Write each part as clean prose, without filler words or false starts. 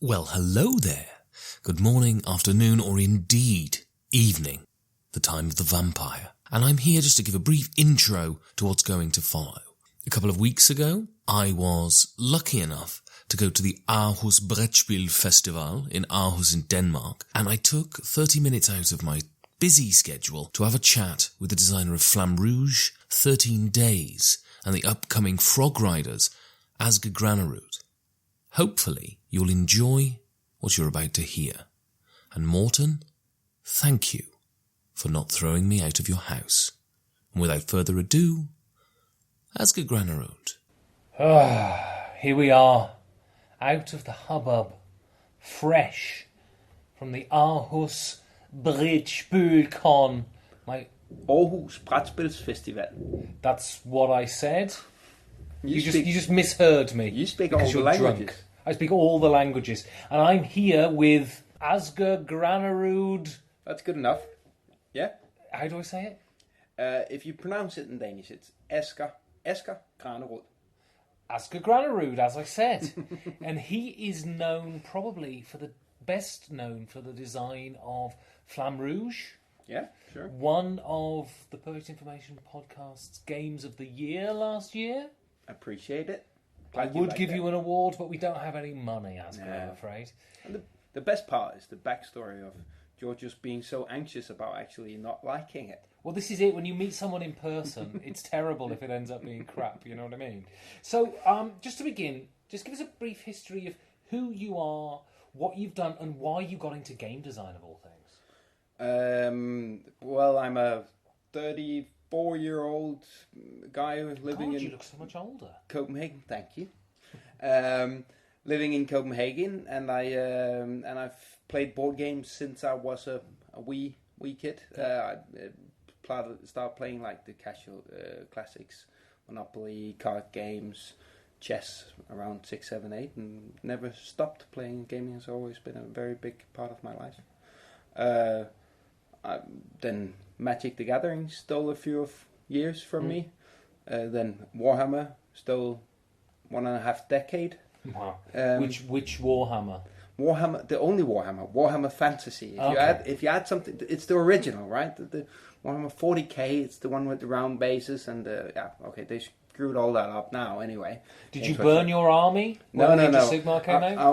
Well, hello there. Good morning, afternoon, or indeed evening, the time of the vampire. And I'm here just to give a brief intro to what's going to follow. A couple of weeks ago, I was lucky enough to go to the Aarhus Brætspil Festival in Aarhus in Denmark, and I took 30 minutes out of my busy schedule to have a chat with the designer of Flamme Rouge, 13 Days, and the upcoming Frogriders, Asger Granerud. Hopefully, you'll enjoy what you're about to hear. And Morten, thank you for not throwing me out of your house. And without further ado, Asger Granerud. Here we are, out of the hubbub, fresh from the Aarhus Brætspilkon. Aarhus Brætspilsfestival. That's what I said. You just misheard me. You speak all the languages. Drunk. I speak all the languages. And I'm here with Asger Granerud. That's good enough. Yeah? How do I say it? If you pronounce it in Danish, it's Asger Granerud. Asger Granerud, as I said. And he is best known for the design of Flamme Rouge. Yeah, sure. One of the Poet Information Podcast's Games of the Year last year. Appreciate it. I would give you an award, but we don't have any money, Asger, I'm afraid. And the best part is the backstory of George just being so anxious about actually not liking it. Well, this is it. When you meet someone in person, it's terrible if it ends up being crap, you know what I mean? So, just to begin, just give us a brief history of who you are, what you've done, and why you got into game design, of all things. Well, I'm a 34-year-old guy living in... you look so much older. Copenhagen, thank you. Living in Copenhagen, and I've played board games since I was a wee kid. I started playing like the casual classics, Monopoly, card games, chess around 6, 7, 8, and never stopped playing. Gaming has always been a very big part of my life. Then Magic the Gathering stole a few years from me. Then Warhammer stole 1.5 decade. Wow. Which Warhammer? Warhammer, the only Warhammer Fantasy. If you add something, it's the original, right? The Warhammer 40k, it's the one with the round bases and they screwed all that up now anyway. Did you burn your army? No. Sigmar came out? I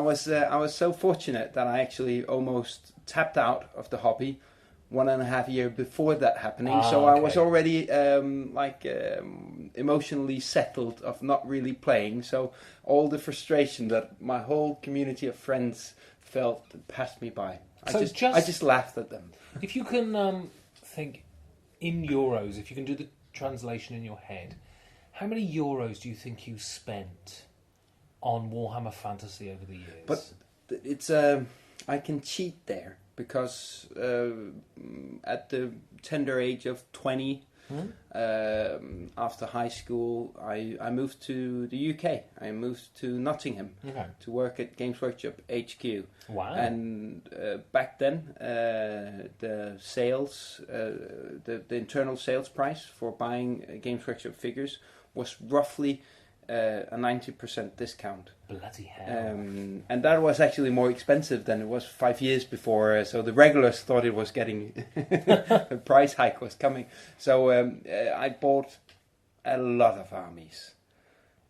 was so fortunate that I actually almost tapped out of the hobby 1.5 years before that happening. I was already emotionally settled of not really playing. So all the frustration that my whole community of friends felt passed me by. I just laughed at them. If you can think in euros, if you can do the translation in your head, how many euros do you think you spent on Warhammer Fantasy over the years? But it's I can cheat there. Because at the tender age of 20, after high school, I moved to the UK. I moved to Nottingham to work at Games Workshop HQ. Wow! And back then, the sales, the internal sales price for buying Games Workshop figures was roughly a 90% discount. Bloody hell. And that was actually more expensive than it was 5 years before, so the regulars thought it was getting a price hike was coming. So I bought a lot of armies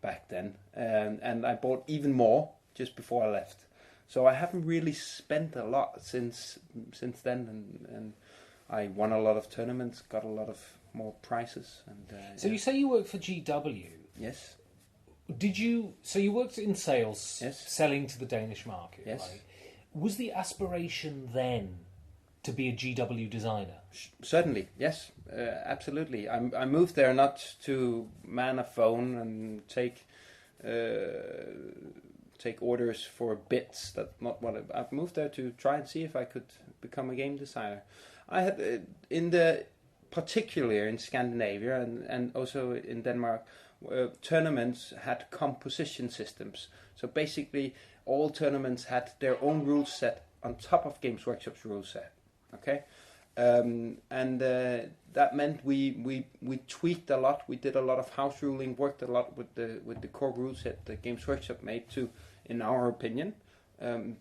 back then, and I bought even more just before I left. So I haven't really spent a lot since then, and I won a lot of tournaments, got a lot of more prizes. And so you say you work for GW? Yes. So you worked in sales, yes, selling to the Danish market, yes, right? Was the aspiration then to be a GW designer? Certainly, yes, absolutely. I moved there not to man a phone and take orders for bits. That's not what I've moved there to try and see if I could become a game designer. I had particularly in Scandinavia and also in Denmark, tournaments had composition systems. So basically, all tournaments had their own rule set on top of Games Workshop's rule set. Okay, that meant we tweaked a lot. We did a lot of house ruling, worked a lot with the core rule set that Games Workshop made to, in our opinion,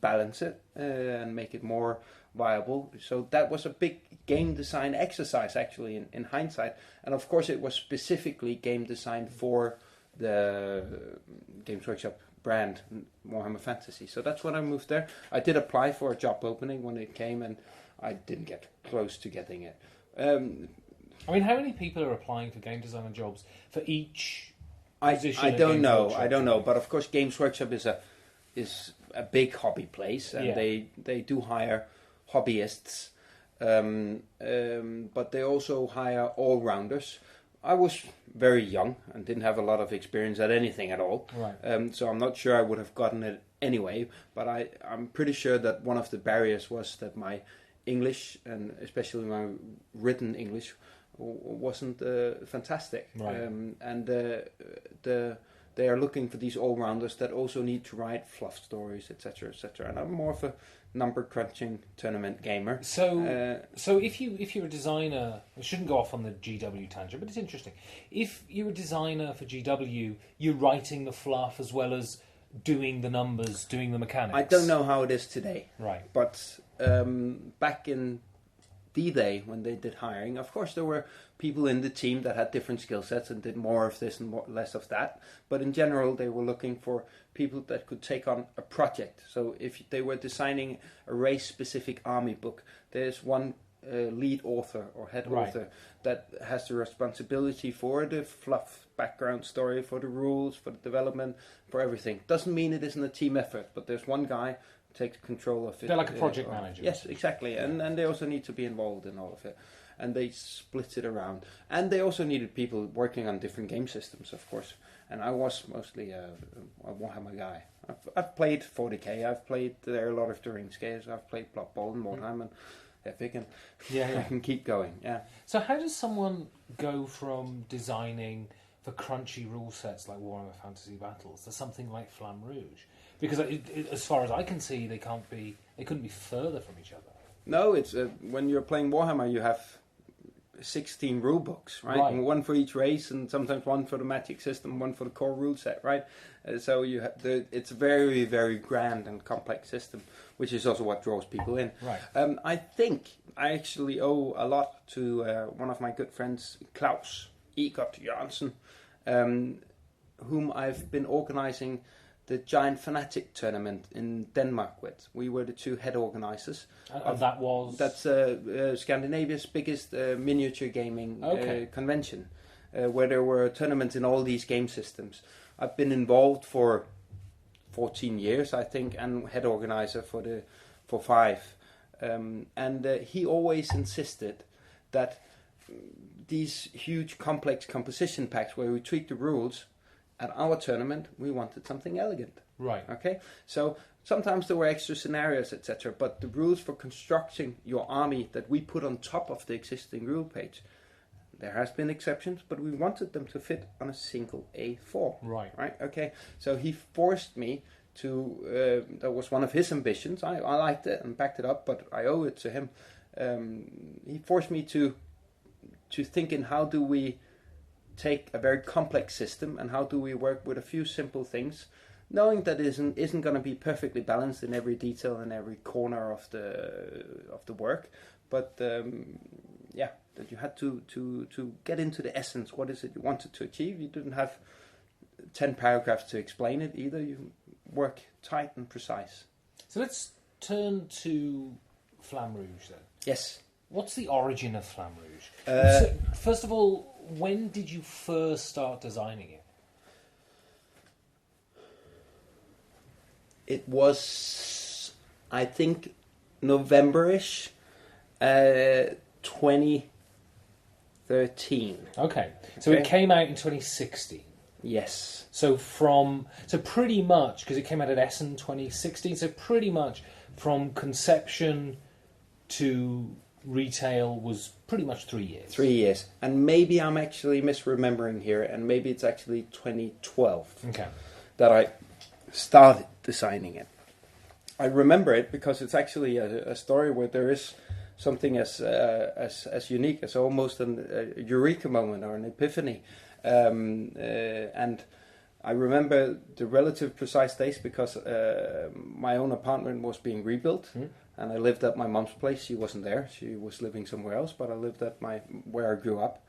balance it and make it more viable. So that was a big game design exercise, actually, in hindsight. And of course, it was specifically game designed for the Games Workshop brand, Warhammer Fantasy. So that's when I moved there. I did apply for a job opening when it came, and I didn't get close to getting it. I mean, how many people are applying for game designer jobs for each position? I don't Games know. Workshop? I don't know. But of course, Games Workshop is a big hobby place, and they do hire hobbyists, but they also hire all-rounders. I was very young and didn't have a lot of experience at anything at all, right. So I'm not sure I would have gotten it anyway, but I'm pretty sure that one of the barriers was that my English, and especially my written English, wasn't fantastic. Right. They are looking for these all-rounders that also need to write fluff stories, etc., etc. And I'm more of a number-crunching tournament gamer. So if you're a designer, I shouldn't go off on the GW tangent, but it's interesting. If you're a designer for GW, you're writing the fluff as well as doing the numbers, doing the mechanics. I don't know how it is today. Right. But back in D-Day, when they did hiring, of course there were people in the team that had different skill sets and did more of this and less of that. But in general, they were looking for people that could take on a project. So if they were designing a race-specific army book, there's one lead author or head author that has the responsibility for the fluff background story, for the rules, for the development, for everything. Doesn't mean it isn't a team effort, but there's one guy takes control of it. They're like a project manager. Yes, exactly. And they also need to be involved in all of it. And they split it around. And they also needed people working on different game systems, of course. And I was mostly a Warhammer guy. I've played 40k, I've played there a lot of During Scares, I've played Blood Bowl and Warhammer and Epic, and I can keep going, yeah. So how does someone go from designing for crunchy rule sets like Warhammer Fantasy Battles to something like Flamme Rouge? Because as far as I can see, they couldn't be further from each other. No, it's when you're playing Warhammer, you have 16 rule books, right? One for each race, and sometimes one for the magic system, one for the core rule set, right? So you have it's a very, very grand and complex system, which is also what draws people in. Right. I think I actually owe a lot to one of my good friends, Klaus Egert Jørgensen, whom I've been organizing the Giant Fanatic tournament in Denmark with. We were the two head organizers. That's Scandinavia's biggest miniature gaming convention, where there were tournaments in all these game systems. I've been involved for 14 years, I think, and head organizer for 5. And he always insisted that these huge complex composition packs where we tweak the rules, at our tournament, we wanted something elegant. Right. Okay? So sometimes there were extra scenarios, etc. But the rules for constructing your army that we put on top of the existing rule page, there has been exceptions, but we wanted them to fit on a single A4. Right. Right? Okay? So he forced me to... that was one of his ambitions. I liked it and backed it up, but I owe it to him. He forced me to think in how do we take a very complex system and how do we work with a few simple things, knowing that it isn't going to be perfectly balanced in every detail and every corner of the work, but that you had to get into the essence. What is it you wanted to achieve? You didn't have 10 paragraphs to explain it either. You work tight and precise. So let's turn to Flamme Rouge then. Yes. What's the origin of Flamme Rouge? So, first of all, when did you first start designing it? It was, I think, November-ish, 2013. Okay, so it came out in 2016. Yes. So pretty much, because it came out at Essen 2016, so pretty much from conception to retail was pretty much 3 years. 3 years. And maybe I'm actually misremembering here, and maybe it's actually 2012 that I started designing it. I remember it because it's actually a story where there is something as unique as almost a eureka moment or an epiphany. And I remember the relative precise days because my own apartment was being rebuilt, and I lived at my mom's place. She wasn't there; she was living somewhere else. But I lived at where I grew up,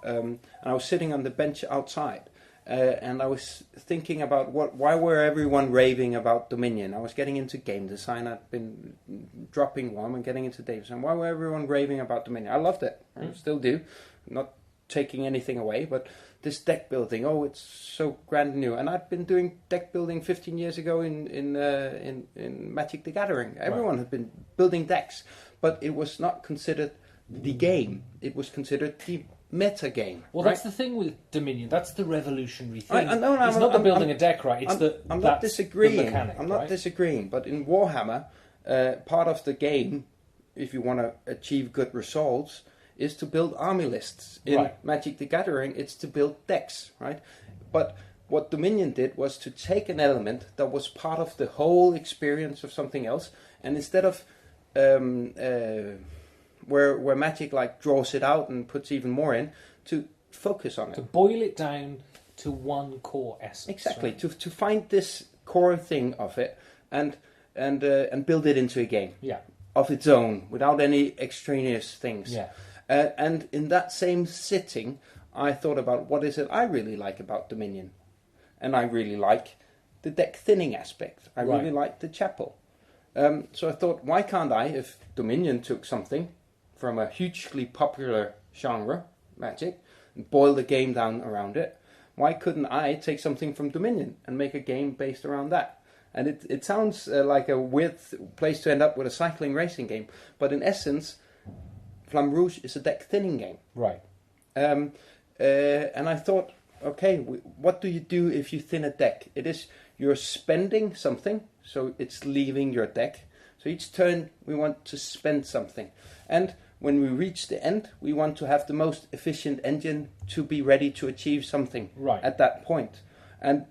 and I was sitting on the bench outside, and I was thinking about why were everyone raving about Dominion? I was getting into game design. I'd been dropping one and getting into game design. Why were everyone raving about Dominion? I loved it. I still do. Not taking anything away, but this deck building, it's so grand new. And I'd been doing deck building 15 years ago in Magic the Gathering. Everyone had been building decks, but it was not considered the game. It was considered the meta game. Well, right? That's the thing with Dominion. That's the revolutionary thing. I know, it's not the building a deck, right? It's I'm not disagreeing. The mechanic, I'm not disagreeing. But in Warhammer, part of the game, if you want to achieve good results, is to build army lists. In Magic the Gathering, it's to build decks, right? But what Dominion did was to take an element that was part of the whole experience of something else, and instead of where Magic like draws it out and puts even more in, to focus on it. To boil it down to one core essence. Exactly. Right? To find this core thing of it and build it into a game. Yeah. Of its own, without any extraneous things. Yeah. And in that same sitting, I thought about what is it I really like about Dominion. And I really like the deck thinning aspect. I really like the chapel. So I thought, why can't I, if Dominion took something from a hugely popular genre, Magic, and boil the game down around it, why couldn't I take something from Dominion and make a game based around that? And it sounds like a weird place to end up with a cycling racing game, but in essence, Flamme Rouge is a deck thinning game. Right. And I thought, okay, what do you do if you thin a deck? It is you're spending something, so it's leaving your deck. So each turn we want to spend something. And when we reach the end, we want to have the most efficient engine to be ready to achieve something at that point. And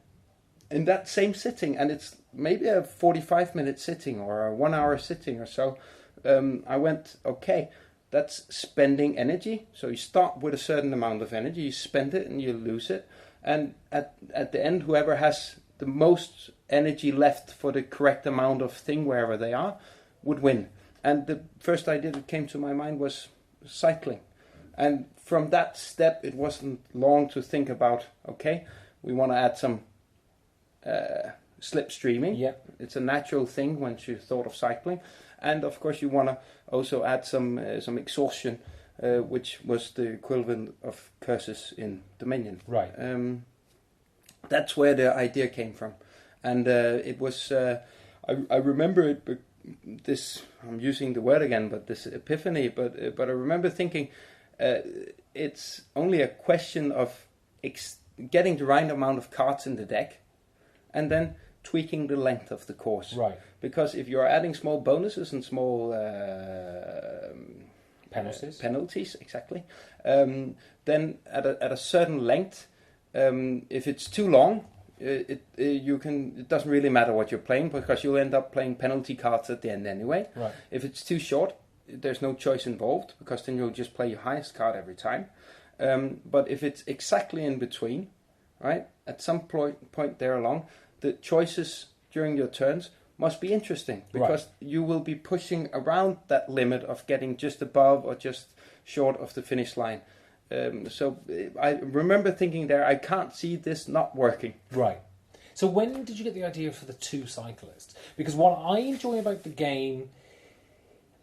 in that same sitting, and it's maybe a 45-minute sitting or a 1 hour sitting or so, I went, okay, that's spending energy. So you start with a certain amount of energy, you spend it and you lose it. And at the end, whoever has the most energy left for the correct amount of thing, wherever they are, would win. And the first idea that came to my mind was cycling. And from that step, it wasn't long to think about, okay, we want to add some slipstreaming. Yeah. It's a natural thing once you thought of cycling. And of course, you want to also add some exhaustion, which was the equivalent of curses in Dominion. Right. That's where the idea came from, and it was. I remember it. This I'm using the word again, but this epiphany. But I remember thinking, it's only a question of getting the right amount of cards in the deck, and then tweaking the length of the course. Right. Because if you're adding small bonuses and small penalties, exactly, then at a certain length, if it's too long, it doesn't really matter what you're playing because you'll end up playing penalty cards at the end anyway. Right. If it's too short, there's no choice involved because then you'll just play your highest card every time. But if it's exactly in between, right, at some point there along, the choices during your turns must be interesting because you will be pushing around that limit of getting just above or just short of the finish line. So I remember thinking there, I can't see this not working. Right. So when did you get the idea for the two cyclists? Because what I enjoy about the game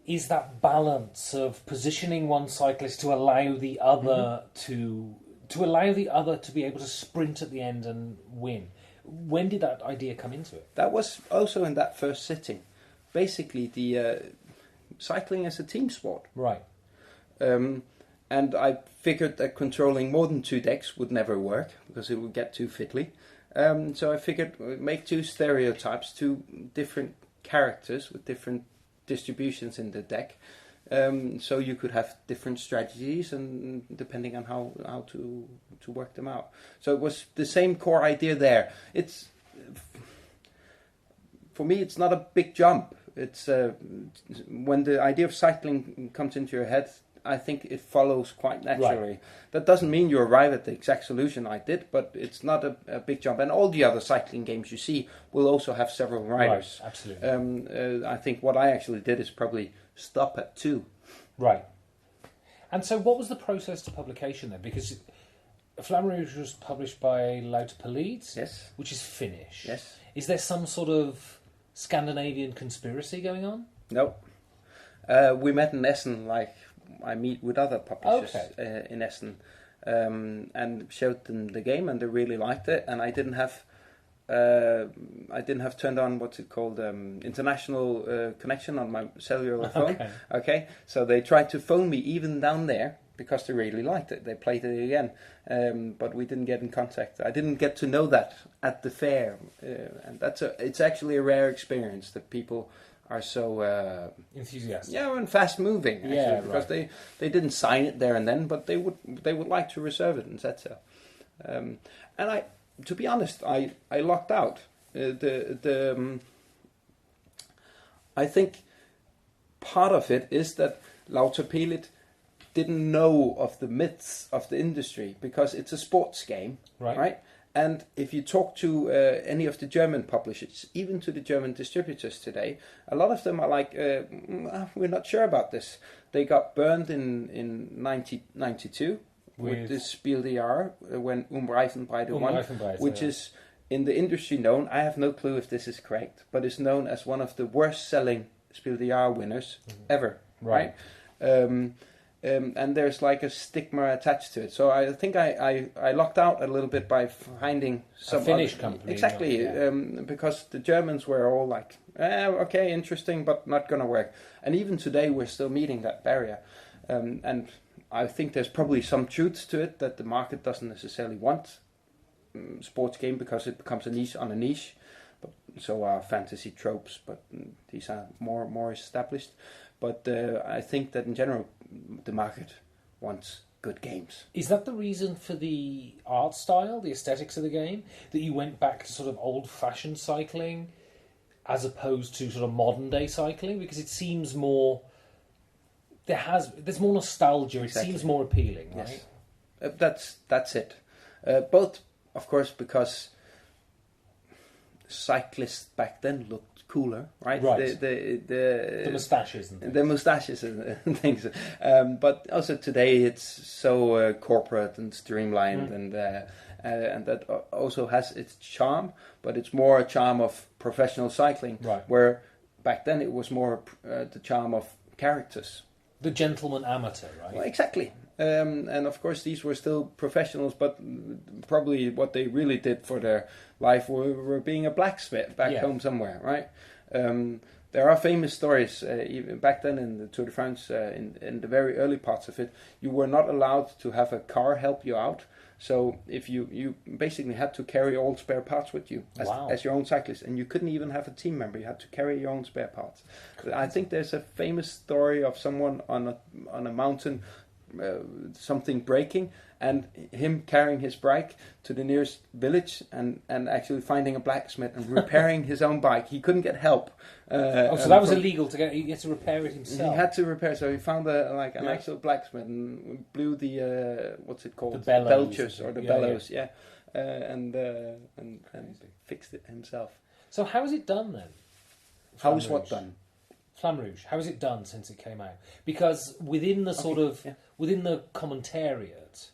is that balance of positioning one cyclist to allow the other to allow the other to be able to sprint at the end and win. When did that idea come into it? That was also in that first sitting. Basically, the cycling is a team sport. Right. And I figured that controlling more than two decks would never work because it would get too fiddly. So I figured make two stereotypes, two different characters with different distributions in the deck. So you could have different strategies and depending on how to work them out. So it was the same core idea there. It's for me, it's not a big jump. It's when the idea of cycling comes into your head, I think it follows quite naturally. That doesn't mean you arrive at the exact solution I did, but it's not a big jump. And all the other cycling games you see will also have several riders. Right, absolutely. I think what I actually did is probably stop at 2. Right. And so what was the process to publication then? Because Flamme Rouge was published by Lautapelides, Yes. which is Finnish. Yes. Is there some sort of Scandinavian conspiracy going on? No. We met in Essen, like I meet with other publishers in Essen, and showed them the game, and they really liked it. And I didn't have turned on what's it called, international connection on my cellular phone. Okay, so they tried to phone me even down there because they really liked it. They played it again, but we didn't get in contact. I didn't get to know that at the fair, and it's actually a rare experience that people are so enthusiastic. Yeah, and fast moving. Actually, because they didn't sign it there and then, but they would like to reserve it and said so. And to be honest, I locked out. I think part of it is that Lautapelides didn't know of the myths of the industry because it's a sports game, right? And if you talk to any of the German publishers, even to the German distributors today, a lot of them are like, we're not sure about this. They got burned in 1992 with this Spiel des Jahres when Reifenbreite won, which is in the industry known, I have no clue if this is correct, but it's known as one of the worst selling Spiel des Jahres winners ever, right? And there's like a stigma attached to it. So I think I locked out a little bit by finding some Finnish company. Exactly, because the Germans were all like, okay, interesting, but not going to work. And even today we're still meeting that barrier. And I think there's probably some truth to it that the market doesn't necessarily want sports game because it becomes a niche on a niche. But so are fantasy tropes, but these are more established. But I think that in general, the market wants good games. Is that the reason for the art style, the aesthetics of the game, that you went back to sort of old-fashioned cycling as opposed to sort of modern-day cycling? Because it seems more... There's more nostalgia. Exactly. It seems more appealing, right? Yes. That's it. Both, of course, because cyclists back then looked cooler, right? The moustaches and things. The moustaches and things. But also today it's so corporate and streamlined, and that also has its charm, but it's more a charm of professional cycling, where back then it was more the charm of characters. The gentleman amateur, right? Well, exactly. And of course these were still professionals, but probably what they really did for their life were being a blacksmith back home somewhere, right? There are famous stories, even back then in the Tour de France, in the very early parts of it, you were not allowed to have a car help you out. So if you basically had to carry all spare parts with you as your own cyclist, and you couldn't even have a team member. You had to carry your own spare parts. I think there's a famous story of someone on a mountain, something breaking, and him carrying his bike to the nearest village and actually finding a blacksmith and repairing his own bike. He couldn't get help. So that was illegal to get. He had to repair it himself. He had to repair, so he found an actual blacksmith and blew the what's it called? The bellows. Belchers or the bellows, and fixed it himself. So how is it done then? How is what done? Flamme Rouge. How is it done since it came out? Because within the within the commentariat,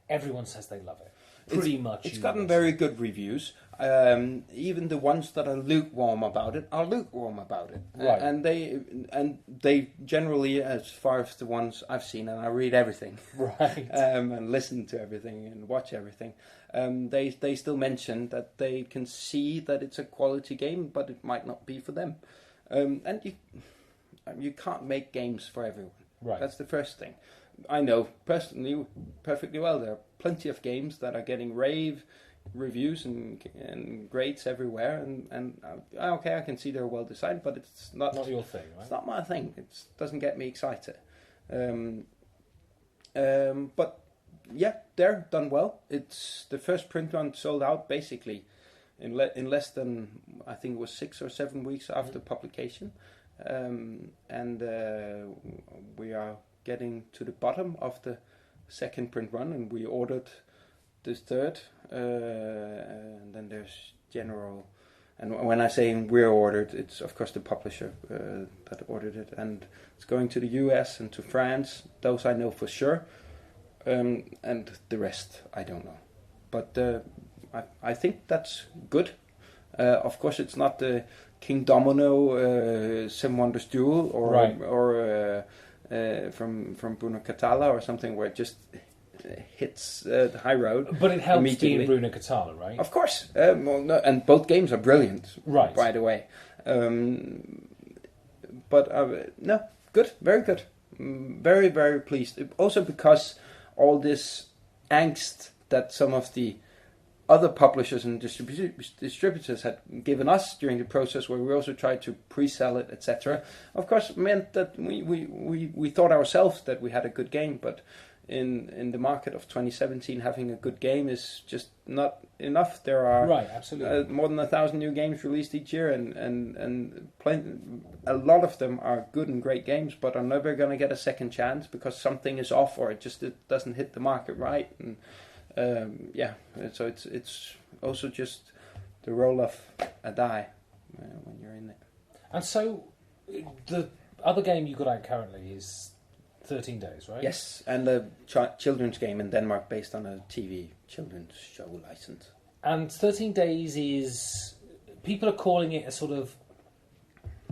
everyone says they love it. Pretty much. It's gotten very good reviews. Even the ones that are lukewarm about it are lukewarm about it. Right. And they generally, as far as the ones I've seen, and I read everything, right, and listen to everything and watch everything. They still mention that they can see that it's a quality game, but it might not be for them. And you can't make games for everyone. Right. That's the first thing. I know personally perfectly well there are plenty of games that are getting rave reviews and grades everywhere, and okay, I can see they're well designed, but it's not your thing, right? It's not my thing. It doesn't get me excited. But yeah, they're done well. It's the first print run sold out basically in less than, I think it was 6 or 7 weeks after publication, and we are getting to the bottom of the second print run, and we ordered this third, and then there's general. And when I say we're ordered, it's of course the publisher that ordered it, and it's going to the US and to France. Those I know for sure, and the rest I don't know. But I think that's good. Of course, it's not the King Domino, Seven Wonders Duel, or from Bruno Catala or something where it just hits the high road. But it helps being Bruno Catala, right? Of course. And both games are brilliant, right? By the way. But no, good, very good. Very, very pleased. Also because all this angst that some of the other publishers and distributors had given us during the process, where we also tried to pre-sell it, etc., of course meant that we thought ourselves that we had a good game, but in the market of 2017, having a good game is just not enough. There are absolutely more than 1,000 new games released each year, and a lot of them are good and great games, but are never going to get a second chance because something is off, or it doesn't hit the market right. And so it's also just the roll of a die when you're in it. And so the other game you got out currently is 13 Days, right? Yes, and a children's game in Denmark based on a TV children's show license. And 13 Days is... People are calling it a sort of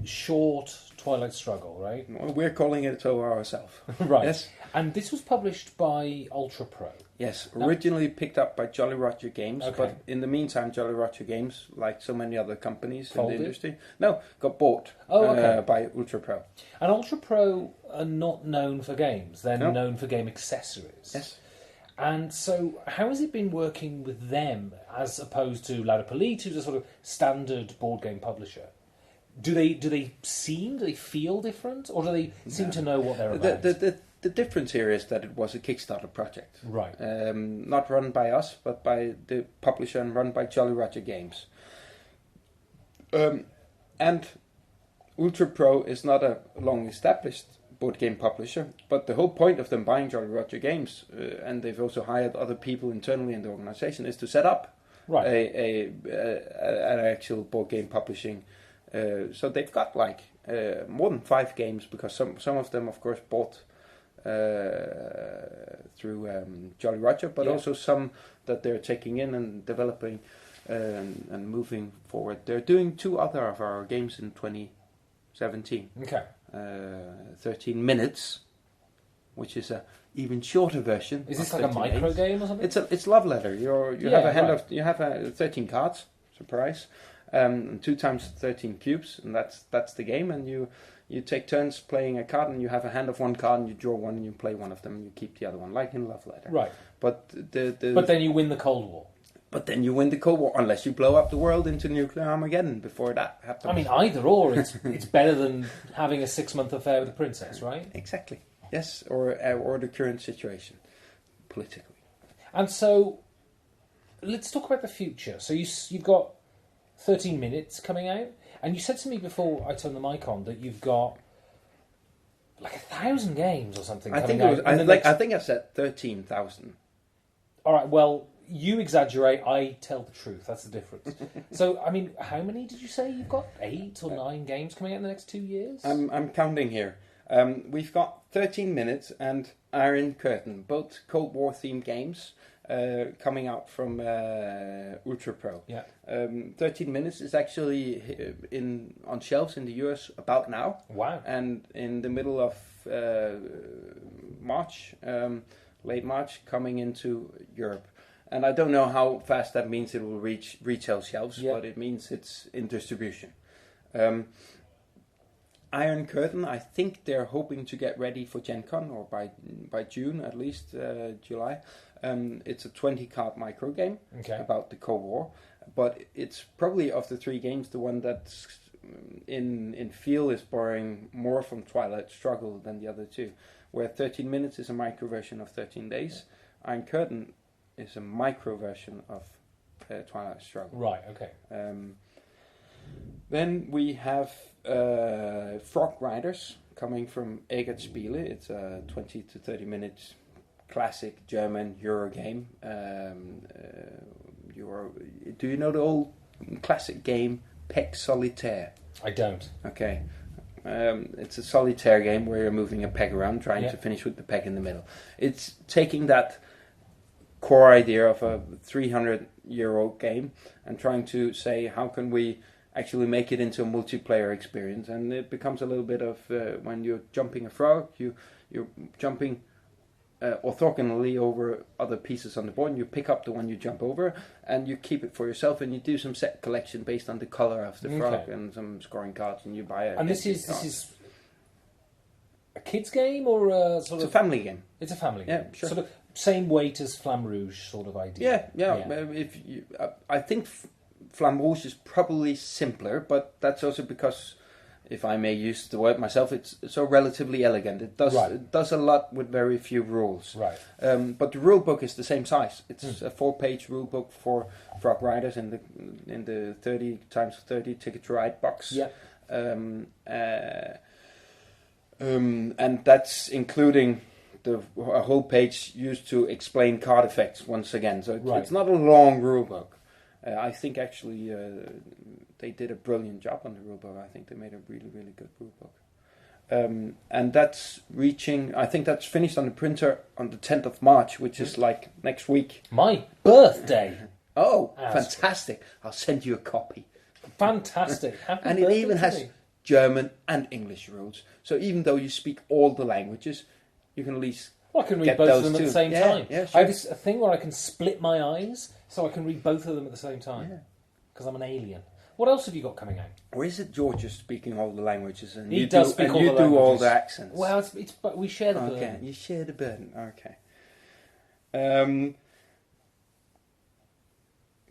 short Twilight Struggle, right? Well, we're calling it so ourselves. Right. Yes. And this was published by Ultra Pro. Yes, originally picked up by Jolly Roger Games, okay. But in the meantime, Jolly Roger Games, like so many other companies Folded? in the industry, got bought by Ultra Pro. And Ultra Pro are not known for games; they're known for game accessories. Yes. And so, how has it been working with them as opposed to Laudapolite, who's a sort of standard board game publisher? Do they feel different, or do they seem to know what they're about? The difference here is that it was a Kickstarter project. Right. Not run by us, but by the publisher and run by Jolly Roger Games. And Ultra Pro is not a long-established board game publisher, but the whole point of them buying Jolly Roger Games, and they've also hired other people internally in the organization, is to set up an actual board game publishing. So they've got more than 5 games, because some of them, of course, bought through Jolly Roger, but also some that they're taking in and developing and moving forward. They're doing 2 other of our games in 2017. Okay. 13 Minutes, which is a even shorter version. Is this like a micro game or something? It's love letter. You have 13 cards. Surprise. 2 times 13 cubes, and that's the game. And you take turns playing a card, and you have a hand of one card, and you draw one, and you play one of them, and you keep the other one, like in Love Letter. Right. But but then you win the Cold War. But then you win the Cold War, unless you blow up the world into nuclear Armageddon before that happens. I mean, either or, it's better than having a 6-month affair with a princess, right? Exactly. Yes, or the current situation politically. And so, let's talk about the future. So you've got 13 Minutes coming out, and you said to me before I turned the mic on that you've got like 1,000 games or something coming out. I think I said 13,000. All right, well, you exaggerate, I tell the truth. That's the difference. So, I mean, how many did you say you've got? 8 or 9 games coming out in the next 2 years? I'm counting here. We've got 13 Minutes and Iron Curtain, both Cold War themed games coming out from Ultra Pro. Yeah. 13 Minutes is actually on shelves in the US about now. Wow. And in the middle of March, late March, coming into Europe. And I don't know how fast that means it will reach retail shelves, but it means it's in distribution. Iron Curtain, I think they're hoping to get ready for Gen Con, or by June at least, July. It's a 20-card micro game about the Cold War, but it's probably of the 3 games the one that's in feel is borrowing more from Twilight Struggle than the other 2, where 13 Minutes is a micro version of 13 Days. Iron Curtain is a micro version of Twilight Struggle. Right, okay. Then we have Frogriders coming from Egert Spiele. It's a 20 to 30 minutes classic German Euro game. Do you know the old classic game Peg Solitaire? I don't. Okay. It's a solitaire game where you're moving a peg around, trying to finish with the peg in the middle. It's taking that core idea of a 300-euro game and trying to say, how can we actually make it into a multiplayer experience? And it becomes a little bit of when you're jumping a frog, you're jumping orthogonally over other pieces on the board, and you pick up the one you jump over, and you keep it for yourself, and you do some set collection based on the color of the frog and some scoring cards, and you buy it. And this is a kids game or a sort of... It's a family game. It's a family game. Yeah, sure. Sort of same weight as Flamme Rouge sort of idea. Yeah. I think Flamme Rouge is probably simpler, but that's also because, if I may use the word myself, it's so relatively elegant. It does a lot with very few rules. Right. But the rule book is the same size. It's a 4-page rule book for Frogriders in the 30 times 30 Ticket to Ride box. Yeah. And that's including a whole page used to explain card effects once again. So it's not a long rule book. I think actually they did a brilliant job on the rulebook. I think they made a really, really good rulebook. And that's reaching, I think that's finished on the printer on the 10th of March, which is like next week. My birthday. Oh, fantastic. I'll send you a copy. Fantastic. And it even has German and English rules. So even though you speak all the languages, you can at least I can read both of them at the same time. Yeah, sure. I have this a thing where I can split my eyes so I can read both of them at the same time. Because I'm an alien. What else have you got coming out? Or is it George just speaking all the languages and he you does speak all the languages. Do all the accents? Well, but we share the burden. Okay, you share the burden. Okay.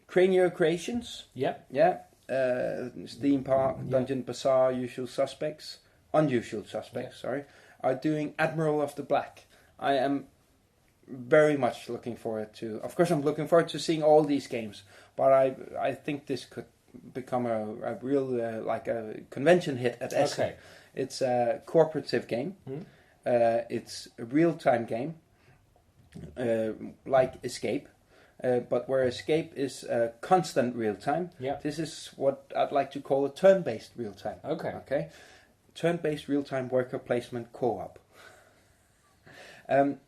Cranio Creations. Yep. Yeah. Steam Park, Dungeon Bazaar, Unusual Suspects, sorry, are doing Admiral of the Black. I am very much looking forward to... Of course, I'm looking forward to seeing all these games, but I think this could become a real, like a convention hit at Essen. Okay. It's a cooperative game. It's a real-time game, like Escape. But where Escape is constant real-time, this is what I'd like to call a turn-based real-time. Okay. Turn-based real-time worker placement co-op.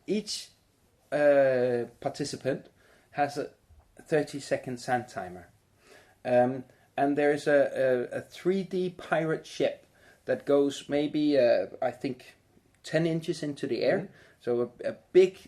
Each participant has a 30-second sand timer. And there's a 3D pirate ship that goes maybe, I think, 10 inches into the air. So a big,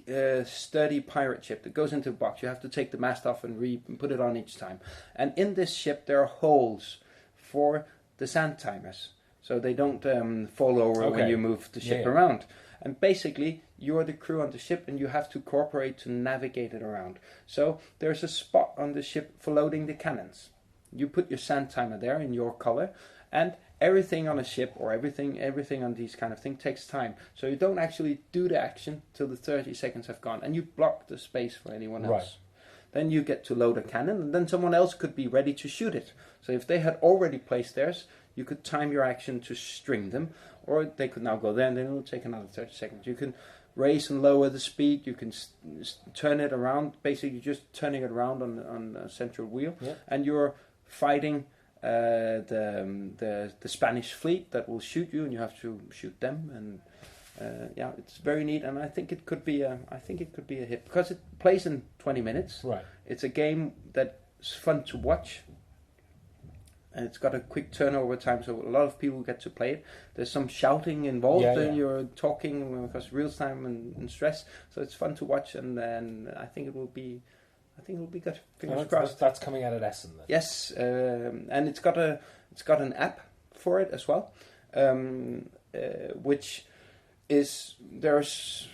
sturdy pirate ship that goes into a box. You have to take the mast off and put it on each time. And in this ship, there are holes for the sand timers, so they don't fall over when you move the ship around. And basically, you're the crew on the ship, and you have to cooperate to navigate it around. So there's a spot on the ship for loading the cannons. You put your sand timer there in your color, and everything on a ship or everything on these kind of things takes time. So you don't actually do the action till the 30 seconds have gone, and you block the space for anyone else. Right. Then you get to load a cannon, and then someone else could be ready to shoot it. So if they had already placed theirs, you could time your action to string them, or they could now go there, and then it will take another 30 seconds. You can raise and lower the speed. You can turn it around. Basically, just turning it around on a central wheel, and you're fighting the Spanish fleet that will shoot you, and you have to shoot them. And it's very neat, and I think it could be a hit because it plays in 20 minutes. Right. It's a game that's fun to watch, and it's got a quick turnover time, so a lot of people get to play it. There's some shouting involved, and you're talking because real time and stress. So it's fun to watch, and then I think it will be good. Fingers crossed. That's coming out at Essen then. Yes, and it's got an app for it as well, which is there's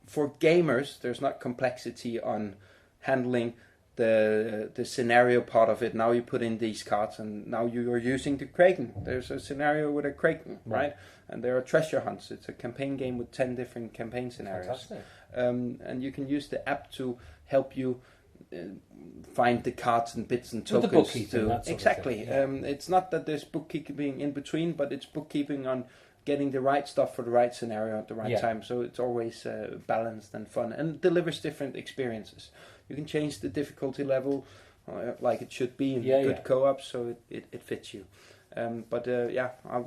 for gamers. There's not complexity on handling the scenario part of it. Now you put in these cards, and now you are using the Kraken. There's a scenario with a Kraken, right? And there are treasure hunts. It's a campaign game with 10 different campaign scenarios. Fantastic. And you can use the app to help you find the cards and bits and tokens. With the bookkeeping, exactly. It's not that there's bookkeeping in between, but it's bookkeeping on getting the right stuff for the right scenario at the right Yeah. time. So it's always balanced and fun, and delivers different experiences. You can change the difficulty level like it should be in good co-op, so it fits you. But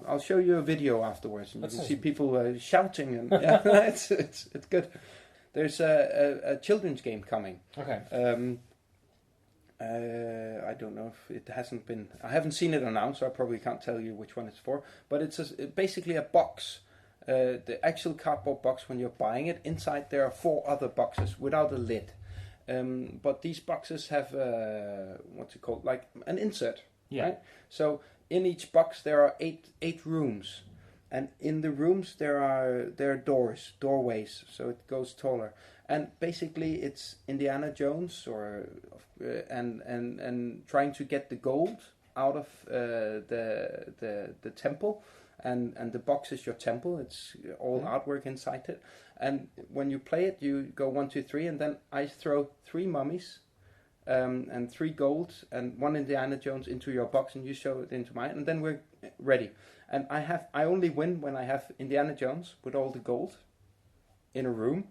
I'll show you a video afterwards, and you can see people shouting, and it's good. There's a children's game coming. Okay. I don't know if it hasn't been. I haven't seen it announced, so I probably can't tell you which one it's for. But it's basically a box. The actual cardboard box, when you're buying it, inside there are 4 other boxes without a lid. But these boxes have what's it called, like an insert. Yeah. Right? So in each box there are eight rooms, and in the rooms there are doorways, so it goes taller. And basically it's Indiana Jones and trying to get the gold out of the temple. And the box is your temple. It's all artwork inside it. And when you play it, you go 1, 2, 3, and then I throw 3 mummies and 3 golds and 1 Indiana Jones into your box, and you show it into mine, and then we're ready. And I only win when I have Indiana Jones with all the gold in a room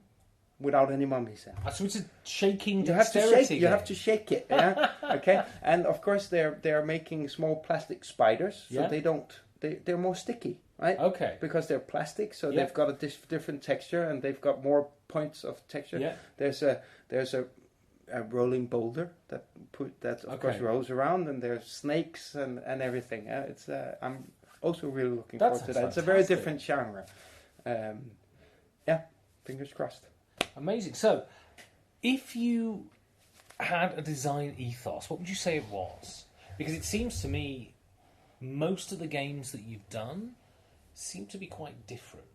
without any mummies in. So it's a shaking You have dexterity. you have to shake it. Yeah. Okay. And of course they're making small plastic spiders, so they don't. They're more sticky, right? Okay. Because they're plastic, so they've got a different texture, and they've got more points of texture. Yeah. There's a rolling boulder that of course rolls around, and there's snakes and everything. I'm also really looking forward to that. It's a very different genre. Fingers crossed. Amazing. So, if you had a design ethos, what would you say it was? Because it seems to me most of the games that you've done seem to be quite different.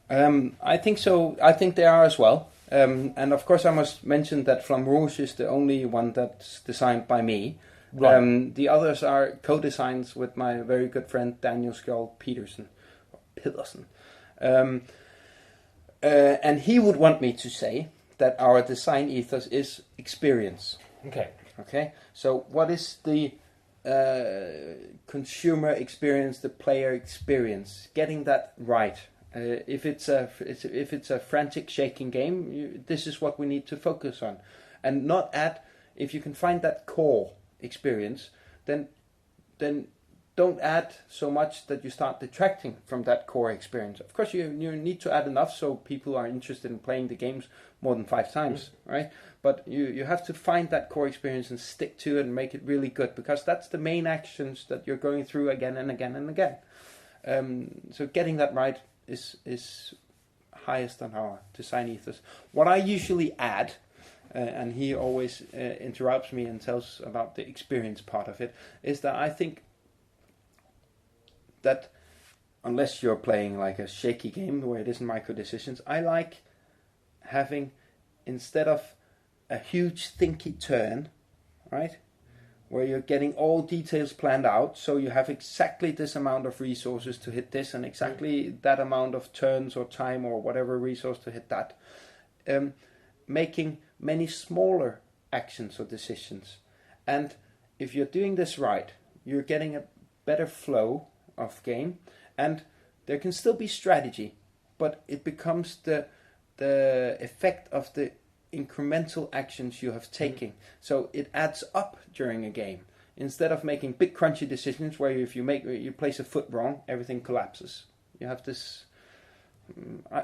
I think so. I think they are as well. And of course I must mention that Flamme Rouge is the only one that's designed by me. Right. The others are co-designs with my very good friend Daniel Pedersen. And he would want me to say that our design ethos is experience. Okay. So what is the consumer experience, the player experience? Getting that right. If it's a frantic shaking game, this is what we need to focus on, and not add. If you can find that core experience, then don't add so much that you start detracting from that core experience. Of course, you need to add enough so people are interested in playing the games more than 5 times, right? But you have to find that core experience and stick to it and make it really good, because that's the main actions that you're going through again and again and again. So getting that right is highest on our design ethos. What I usually add, and he always interrupts me and tells about the experience part of it, is that I think that unless you're playing like a shaky game where it isn't micro decisions, I like having, instead of a huge thinky turn, right, where you're getting all details planned out, so you have exactly this amount of resources to hit this and exactly that amount of turns or time or whatever resource to hit that, making many smaller actions or decisions. And if you're doing this right, you're getting a better flow of game, and there can still be strategy, but it becomes the effect of the incremental actions you have taken. So it adds up during a game, instead of making big crunchy decisions where if you place a foot wrong, everything collapses. You have this.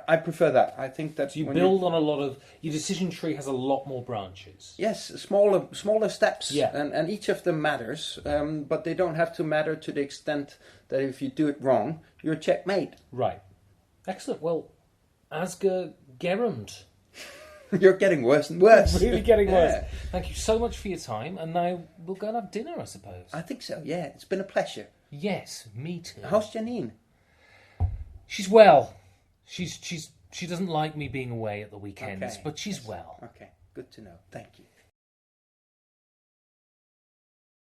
I prefer that. I think that so you build on a lot of your decision tree has a lot more branches. Yes, smaller steps, yeah, and each of them matters, but they don't have to matter to the extent that if you do it wrong, you're checkmate. Right. Excellent. Well, Asger Granerud. You're getting worse and worse. Really getting worse. Thank you so much for your time, and now we'll go and have dinner, I suppose. I think so. Yeah, it's been a pleasure. Yes, me too. How's Janine? She's well. She doesn't like me being away at the weekends, but she's well. Okay, good to know. Thank you.